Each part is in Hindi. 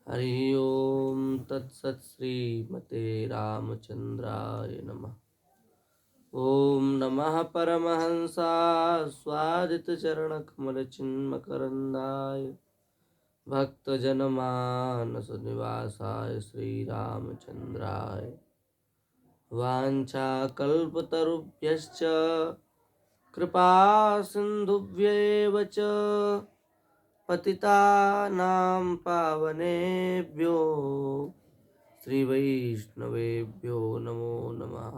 हरि ओम तत्सत श्रीमते रामचंद्राय नमः। ओम नमः परमहंसा स्वादित चरण कमल चिन्मकरंदाय भक्तजनमानस निवासाय श्री रामचंद्राय वाञ्छाकल्पतरुभ्यश्च कृपा सिन्धुभ्येव च पतितानां पावनेभ्यो श्रीवैष्णवेभ्यो नमो नमः।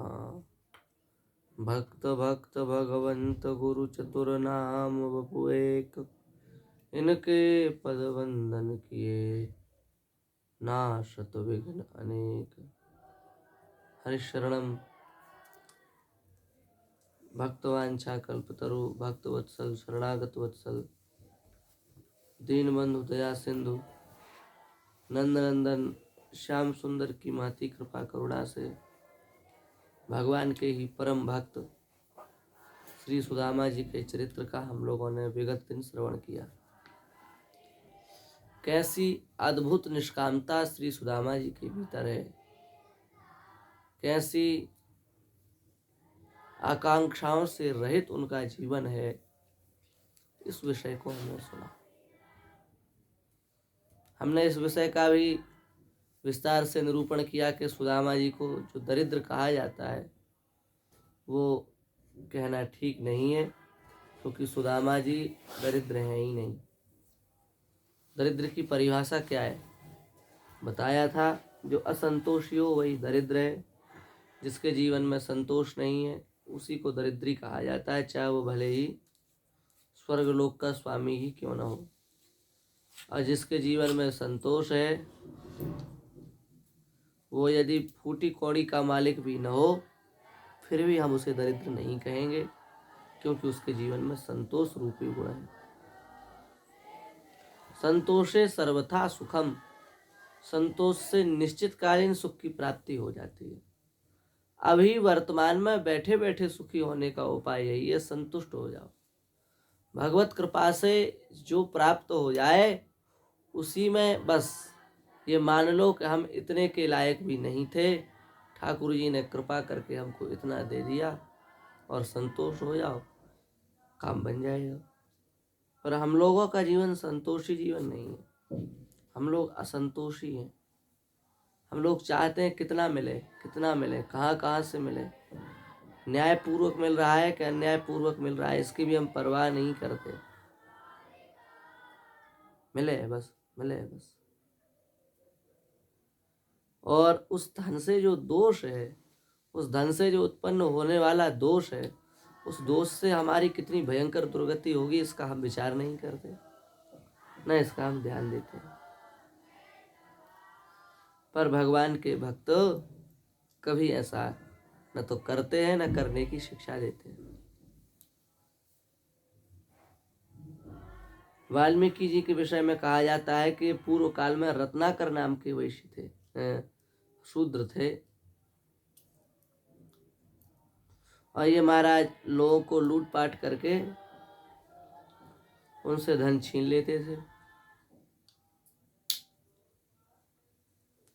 भक्त भक्त भगवंत गुरु चतुर नाम बपु एक, इनके पद वंदन किए नाशत विघ्न अनेक। हरिशरणम भक्तवांछा कल्पतरु भक्तवत्सल शरणागत वत्सल दीनबंधु दया सिंधु नंदनंदन श्याम सुंदर की महती कृपा करुणा से भगवान के ही परम भक्त श्री सुदामा जी के चरित्र का हम लोगों ने विगत दिन श्रवण किया। कैसी अद्भुत निष्कामता श्री सुदामा जी के भीतर है, कैसी आकांक्षाओं से रहित उनका जीवन है, इस विषय को हमने सुना। हमने इस विषय का भी विस्तार से निरूपण किया कि सुदामा जी को जो दरिद्र कहा जाता है वो कहना ठीक नहीं है, क्योंकि सुदामा जी दरिद्र हैं ही नहीं। दरिद्र की परिभाषा क्या है बताया था, जो असंतोषी हो वही दरिद्र है। जिसके जीवन में संतोष नहीं है उसी को दरिद्री कहा जाता है, चाहे वो भले ही स्वर्गलोक का स्वामी ही क्यों न हो। और जिसके जीवन में संतोष है वो यदि फूटी कौड़ी का मालिक भी न हो फिर भी हम उसे दरिद्र नहीं कहेंगे, क्योंकि उसके जीवन में संतोष रूपी गुण है। संतोषे सर्वथा सुखम, संतोष से निश्चितकालीन सुख की प्राप्ति हो जाती है। अभी वर्तमान में बैठे बैठे सुखी होने का उपाय यही है, संतुष्ट हो जाओ। भगवत कृपा से जो प्राप्त हो जाए उसी में बस ये मान लो कि हम इतने के लायक भी नहीं थे, ठाकुर जी ने कृपा करके हमको इतना दे दिया और संतोष हो जाओ, काम बन जाएगा। पर हम लोगों का जीवन संतोषी जीवन नहीं है, हम लोग असंतोषी हैं। हम लोग चाहते हैं कितना मिले कितना मिले, कहाँ कहाँ से मिले, न्यायपूर्वक मिल रहा है कि अन्यायपूर्वक मिल रहा है इसकी भी हम परवाह नहीं करते। मिले बस, मिले बस। और उस धन से जो दोष है, उस धन से जो उत्पन्न होने वाला दोष है, उस दोष से हमारी कितनी भयंकर दुर्गति होगी इसका हम विचार नहीं करते, न इसका हम ध्यान देते। पर भगवान के भक्त कभी ऐसा न तो करते हैं न करने की शिक्षा देते हैं। वाल्मीकि जी के विषय में कहा जाता है कि पूर्व काल में रत्नाकर नाम के वैश्य थे, शूद्र थे, और ये महाराज लोगों को लूटपाट करके उनसे धन छीन लेते थे।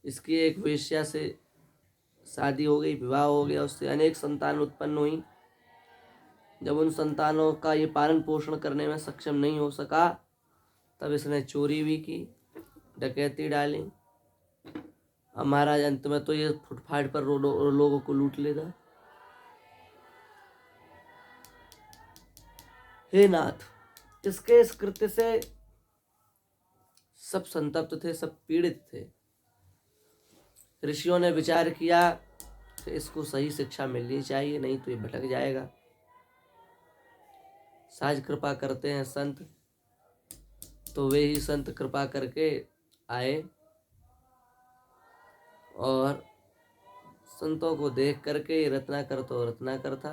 इसकी एक वेश्या से शादी हो गई, विवाह हो गया, उससे अनेक संतान उत्पन्न हुई। जब उन संतानों का ये पालन पोषण करने में सक्षम नहीं हो सका तब इसने चोरी भी की, डकैती डाली। अब महाराज अंत में तो ये फुटफाट पर लोगों को लूट लेगा। हे नाथ, इसके इस कृत्य से सब संतप्त थे, सब पीड़ित थे। ऋषियों ने विचार किया कि इसको सही शिक्षा मिलनी चाहिए, नहीं तो ये भटक जाएगा। साज कृपा करते हैं संत, तो वे ही संत कृपा करके आए और संतों को देख करके रत्नाकर तो रत्नाकर था।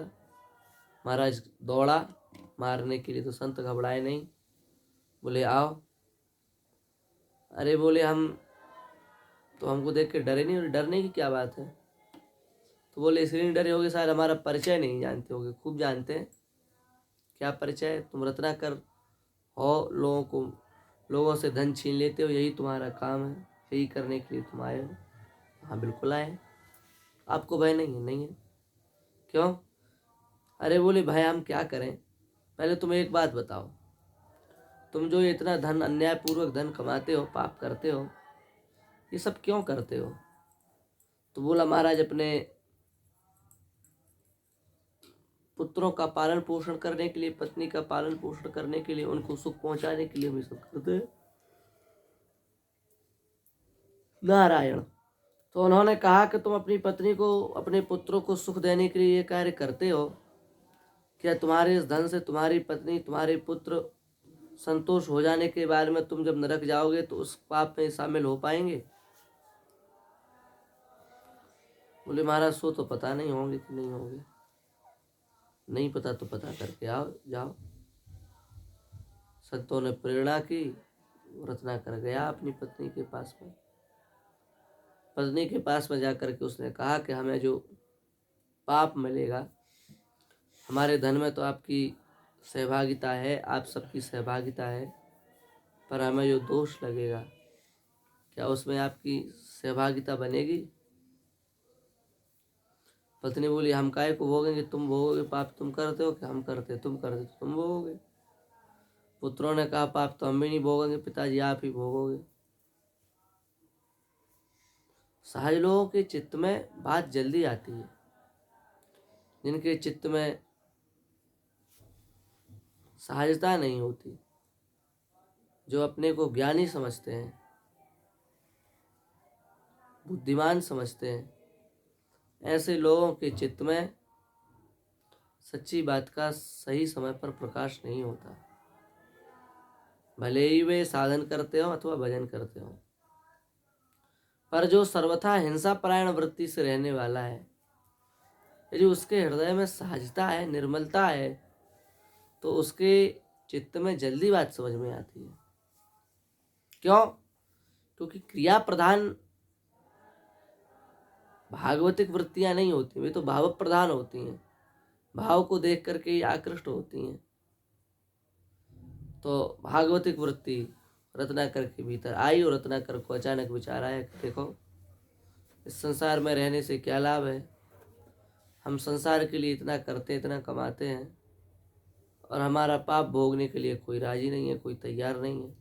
महाराज दौड़ा मारने के लिए, तो संत घबराए नहीं, बोले आओ। अरे बोले हम तो हमको देख के डरे नहीं। डरने की क्या बात है? तो बोले इसलिए नहीं डरे होगे, शायद हमारा परिचय नहीं जानते होगे। खूब जानते हैं। क्या परिचय? तुम रत्नाकर हो, लोगों से धन छीन लेते हो, यही तुम्हारा काम है। यही करने के लिए तुम आए हो? हाँ बिल्कुल आए हैं। आपको भय नहीं है? नहीं है। क्यों? अरे बोले भाई हम क्या करें? पहले तुम एक बात बताओ, तुम जो इतना धन अन्यायपूर्वक धन कमाते हो, पाप करते हो, ये सब क्यों करते हो? तो बोला महाराज अपने पुत्रों का पालन पोषण करने के लिए, पत्नी का पालन पोषण करने के लिए, उनको सुख पहुंचाने के लिए हम ये सब करते हैं। नारायण। तो उन्होंने कहा कि तुम अपनी पत्नी को, अपने पुत्रों को सुख देने के लिए ये कार्य करते हो, क्या तुम्हारे इस धन से तुम्हारी पत्नी, तुम्हारे पुत्र संतोष हो जाने के बाद में तुम जब नरक जाओगे तो उस पाप में शामिल हो पाएंगे? बोले महाराज सो तो पता नहीं होंगे कि नहीं होंगे। नहीं पता तो पता करके आओ, जाओ। संतों ने प्रेरणा की, रत्नाकर गया अपनी पत्नी के पास में। पत्नी के पास में जाकर के उसने कहा कि हमें जो पाप मिलेगा, हमारे धन में तो आपकी सहभागिता है, आप सबकी सहभागिता है, पर हमें जो दोष लगेगा, क्या उसमें आपकी सहभागिता बनेगी? पत्नी बोली हम काहे को भोगेंगे, तुम भोगोगे। पाप तुम करते हो कि हम करते? तुम करते तो तुम भोगोगे। पुत्रों ने कहा पाप तो हम भी नहीं भोगेंगे पिताजी, आप ही भोगोगे। सहज लोगों के चित्त में बात जल्दी आती है, जिनके चित्त में सहजता नहीं होती, जो अपने को ज्ञानी समझते हैं, बुद्धिमान समझते हैं, ऐसे लोगों के चित्त में सच्ची बात का सही समय पर प्रकाश नहीं होता, भले ही वे साधन करते हो अथवा भजन करते हो। पर जो सर्वथा हिंसा परायण वृत्ति से रहने वाला है, यदि उसके हृदय में सहजता है, निर्मलता है, तो उसके चित्त में जल्दी बात समझ में आती है। क्यों? क्योंकि क्रिया प्रधान भागवतिक वृत्तियां नहीं होती, वे तो भाव प्रधान होती हैं, भाव को देख करके ही आकृष्ट होती हैं। तो भागवतिक वृत्ति रत्नाकर के भीतर आई और रत्नाकर को अचानक विचार आया कि देखो, इस संसार में रहने से क्या लाभ है? हम संसार के लिए इतना करते, इतना कमाते हैं, और हमारा पाप भोगने के लिए कोई राजी नहीं है, कोई तैयार नहीं है।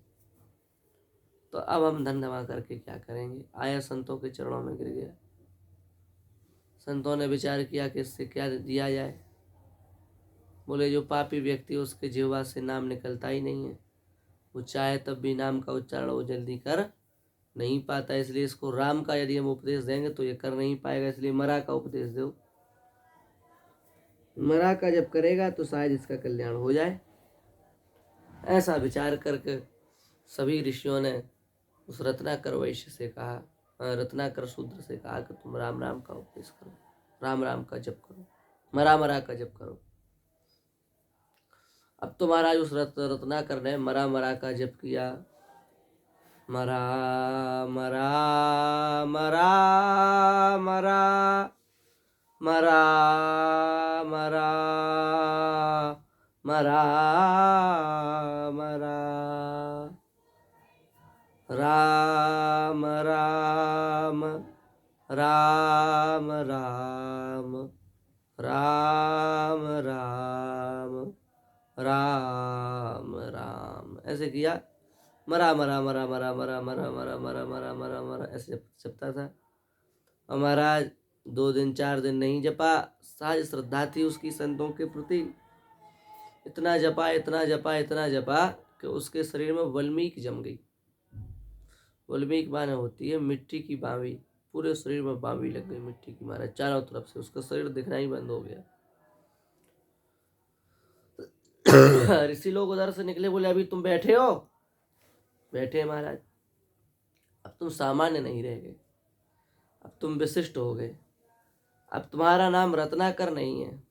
तो अब हम धन जमा करके क्या करेंगे? आया संतों के चरणों में गिर गया। संतों ने विचार किया कि इससे क्या दिया जाए। बोले जो पापी व्यक्ति, उसके जिह्वा से नाम निकलता ही नहीं है, वो चाहे तब भी नाम का उच्चारण वो जल्दी कर नहीं पाता, इसलिए इसको राम का यदि हम उपदेश देंगे तो ये कर नहीं पाएगा, इसलिए मरा का उपदेश दो। मरा का जब करेगा तो शायद इसका कल्याण हो जाए। ऐसा विचार करके सभी ऋषियों ने उस रत्नाकर वैश्य से कहा, रत्नाकर शूद्र से कहा कि तुम राम राम का उपदेश करो, राम राम का जप करो, मरा मरा का जप करो। अब तो महाराज उस रत्नाकर ने मरा मरा का जप किया। मरा मरा मरा मरा मरा मरा मरा मरा राम राम राम राम राम राम राम राम ऐसे किया। मरा मरा मरा मरा मरा मरा मरा मरा मरा मरा मरा ऐसे जपता था। और महाराज 2 दिन 4 दिन नहीं जपा, सहज श्रद्धा थी उसकी संतों के प्रति। इतना जपा इतना जपा इतना जपा कि उसके शरीर में वल्मीक जम गई। वल्मीक माने होती है मिट्टी की बावी, पूरे शरीर में बावी लग गई मिट्टी की, महाराज चारों तरफ से उसका शरीर दिखना ही बंद हो गया। ऋषि लोग उधर से निकले, बोले अभी तुम बैठे हो? बैठे महाराज, अब तुम सामान्य नहीं रह गए, अब तुम विशिष्ट हो गए। अब तुम्हारा नाम रत्नाकर नहीं है,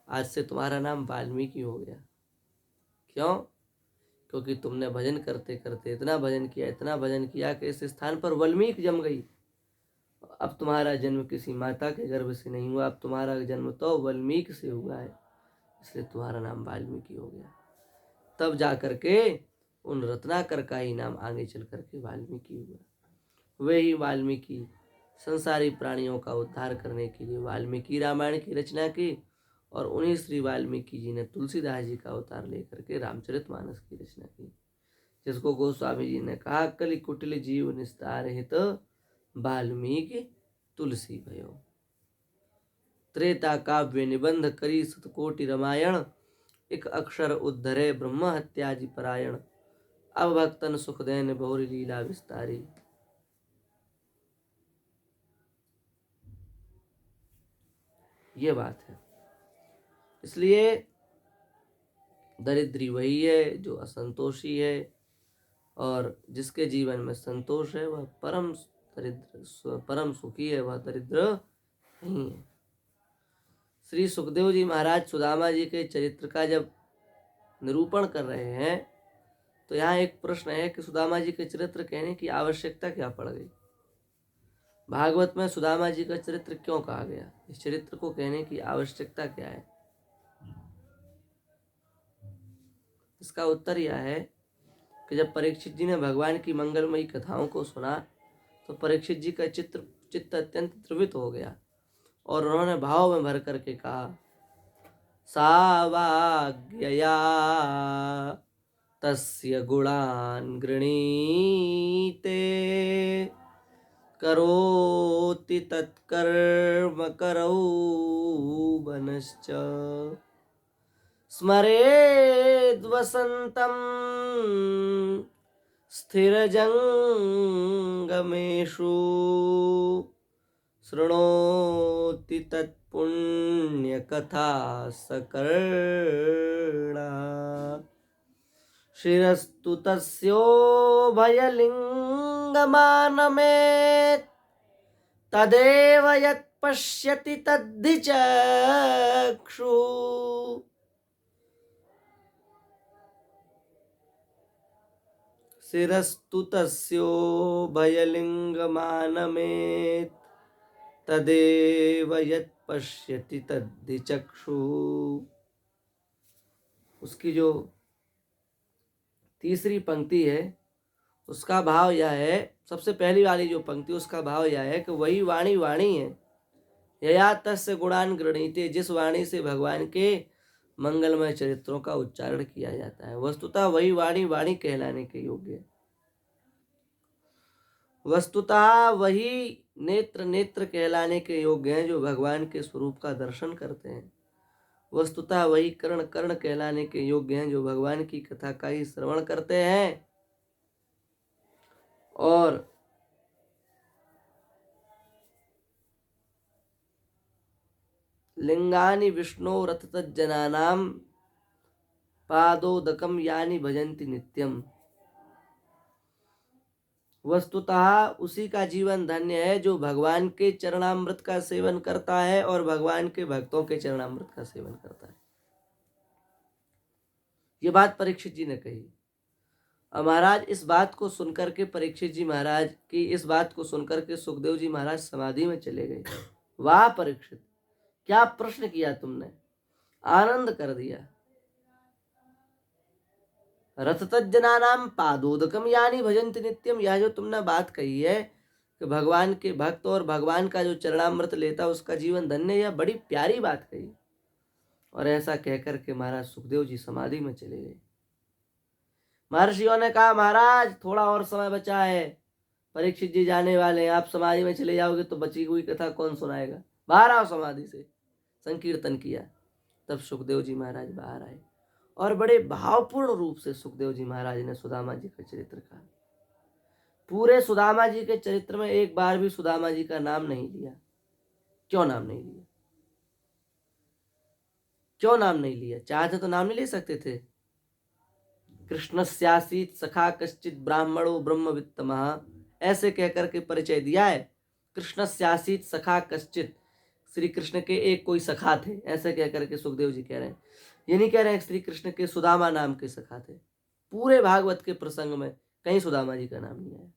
आज से तुम्हारा नाम वाल्मीकि हो गया। क्यों? क्योंकि तुमने भजन करते करते इतना भजन किया, इतना भजन किया कि इस स्थान पर वल्मीक जम गई। अब तुम्हारा जन्म किसी माता के गर्भ से नहीं हुआ, अब तुम्हारा जन्म तो वल्मीक से हुआ है, इसलिए तुम्हारा नाम वाल्मीकि हो गया। तब जा करके उन रत्नाकर का ही नाम आगे चल करके वाल्मीकि हुआ। वे ही वाल्मीकि संसारी प्राणियों का उद्धार करने के लिए वाल्मीकि रामायण की रचना की, और उन्हीं श्री वाल्मीकि जी ने तुलसीदास जी का अवतार लेकर के रामचरितमानस की रचना की, जिसको गोस्वामी जी ने कहा कलि कुटिल जीव निस्तार हित वाल्मीकि तुलसी भयो। त्रेता काव्य निबंध करी सतकोटि रामायण, एक अक्षर उद्धरे ब्रह्म हत्याजी परायण, अब भक्तन सुख देन बहुरी लीला विस्तारी। ये बात है। इसलिए दरिद्री वही है जो असंतोषी है, और जिसके जीवन में संतोष है वह परम सुखी है, वह दरिद्र नहीं है। श्री सुखदेव जी महाराज सुदामा जी के चरित्र का जब निरूपण कर रहे हैं तो यहाँ एक प्रश्न है कि सुदामा जी के चरित्र कहने की आवश्यकता क्या पड़ गई। भागवत में सुदामा जी का चरित्र क्यों कहा गया, इस चरित्र को कहने की आवश्यकता क्या है। इसका उत्तर यह है कि जब परीक्षित जी ने भगवान की मंगलमयी कथाओं को सुना तो परीक्षित जी का चित्त अत्यंत द्रवित हो गया, और उन्होंने भाव में भर करके कहा सावाग्यया तस्य गुणान् गृणीते करोति तत्कर्म करौवनश्च स्मरेद्वसन्तं स्थिरजङ्गमेषु शृणोति तत्पुण्यकथा सकर्णा शिरस्तु तस्योभयलिङ्गमानमेत् तदेव यत् पश्यति तद्धि चक्षुः शिरस्तु तस्योभयलिङ्गमानमेत् तदेव यत् पश्यति तद्धि चक्षुः। उसकी जो तीसरी पंक्ति है उसका भाव यह है, सबसे पहली वाली जो पंक्ति उसका भाव यह है कि वही वाणी वाणी है, यया तस्य गुणान गृणीते, जिस वाणी से भगवान के मंगलमय चरित्रों का उच्चारण किया जाता है, वस्तुतः वही वाणी वाणी कहलाने के योग्य है। वस्तुतः वही नेत्र नेत्र कहलाने के योग्य हैं जो भगवान के स्वरूप का दर्शन करते हैं। वस्तुतः वही कर्ण कर्ण कहलाने के योग्य हैं जो भगवान की कथा का ही श्रवण करते हैं। और लिंगानि विष्णु रथतज्जनानां पादोदकम यानि भजन्ति नित्यम, वस्तुतः उसी का जीवन धन्य है जो भगवान के चरणामृत का सेवन करता है और भगवान के भक्तों के चरणामृत का सेवन करता है। ये बात परीक्षित जी ने कही। और महाराज इस बात को सुनकर के परीक्षित जी महाराज की इस बात को सुनकर के सुखदेव जी महाराज समाधि में चले गए। वाह परीक्षित, क्या प्रश्न किया तुमने, आनंद कर दिया। रथतज्जनानां पादोदकम यानी भजन्ति नित्यम, यह जो तुमने बात कही है कि भगवान के भक्त और भगवान का जो चरणामृत लेता उसका जीवन धन्य, यह बड़ी प्यारी बात कही। और ऐसा कहकर के महाराज सुखदेव जी समाधि में चले गए। महर्षियों ने कहा महाराज थोड़ा और समय बचा है, परीक्षित जी जाने वाले हैं, आप समाधि में चले जाओगे तो बची हुई कथा कौन सुनाएगा, बाहर आओ समाधि से। संकीर्तन किया, तब सुखदेव जी महाराज बाहर आए और बड़े भावपूर्ण रूप से सुखदेव जी महाराज ने सुदामा जी का चरित्र कहा। पूरे सुदामा जी के चरित्र में एक बार भी सुदामा जी का नाम नहीं लिया। क्यों नाम नहीं लिया, क्यों नाम नहीं लिया? चाहते तो नाम नहीं ले सकते थे। कृष्णस्यासीत सखा कश्चित ब्राह्मणो ब्रह्मवित्तमः, ऐसे कहकर के परिचय दिया है। कृष्णस्यासीत सखा कश्चित, श्री कृष्ण के एक कोई सखा थे, ऐसे कहकर के सुखदेव जी कह रहे हैं। ये नहीं कह रहे हैं श्री कृष्ण के सुदामा नाम के सखा थे। पूरे भागवत के प्रसंग में कहीं सुदामा जी का नाम नहीं आया।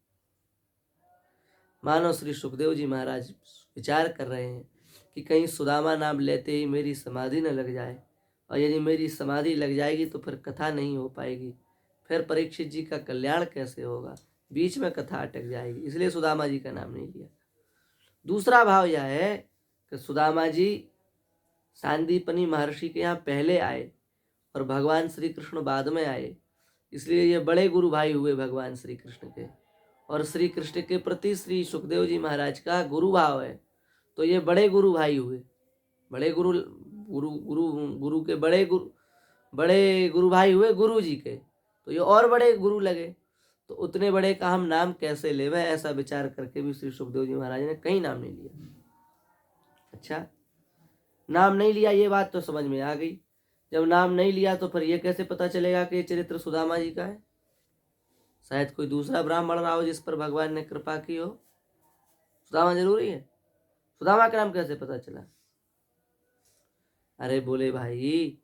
मानो श्री सुखदेव जी महाराज विचार कर रहे हैं कि कहीं सुदामा नाम लेते ही मेरी समाधि न लग जाए, और यदि मेरी समाधि लग जाएगी तो फिर कथा नहीं हो पाएगी, फिर परीक्षित जी का कल्याण कैसे होगा। बीच में कथा अटक जाएगी, इसलिए सुदामा जी का नाम नहीं लिया। दूसरा भाव यह है कि सुदामा जी सांदीपनी महर्षि के यहाँ पहले आए और भगवान श्री कृष्ण बाद में आए, इसलिए ये बड़े गुरु भाई हुए भगवान श्री कृष्ण के। और श्री कृष्ण के प्रति श्री सुखदेव जी महाराज का गुरु भाव है, तो ये बड़े गुरु भाई हुए। बड़े गुरु गुरु गुरु गुरु के बड़े गुरु भाई हुए गुरु जी के, तो ये और बड़े गुरु लगे। तो उतने बड़े का हम नाम कैसे लेवे, ऐसा विचार करके भी श्री सुखदेव जी महाराज ने कहीं नाम नहीं लिया। अच्छा, नाम नहीं लिया, ये बात तो समझ में आ गई। जब नाम नहीं लिया तो फिर ये कैसे पता चलेगा कि ये चरित्र सुदामा जी का है? शायद कोई दूसरा ब्राह्मण रहा हो जिस पर भगवान ने कृपा की हो। सुदामा जरूरी है? सुदामा का नाम कैसे पता चला? अरे बोले भाई,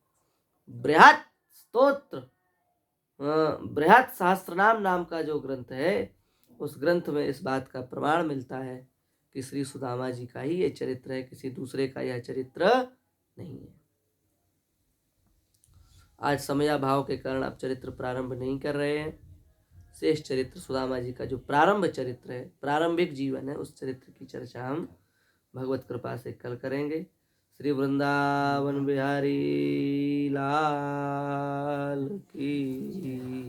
बृहत स्तोत्र बृहत सहस्त्रनाम नाम का जो ग्रंथ है, उस ग्रंथ में इस बात का प्रमाण मिलता है कि श्री सुदामा जी का ही ये चरित्र है, किसी दूसरे का यह चरित्र नहीं है। आज समयाभाव के कारण आप चरित्र प्रारंभ नहीं कर रहे हैं। शेष चरित्र सुदामा जी का जो प्रारंभ चरित्र है, प्रारंभिक जीवन है, उस चरित्र की चर्चा हम भगवत कृपा से कल करेंगे। श्री वृंदावन बिहारी लाल की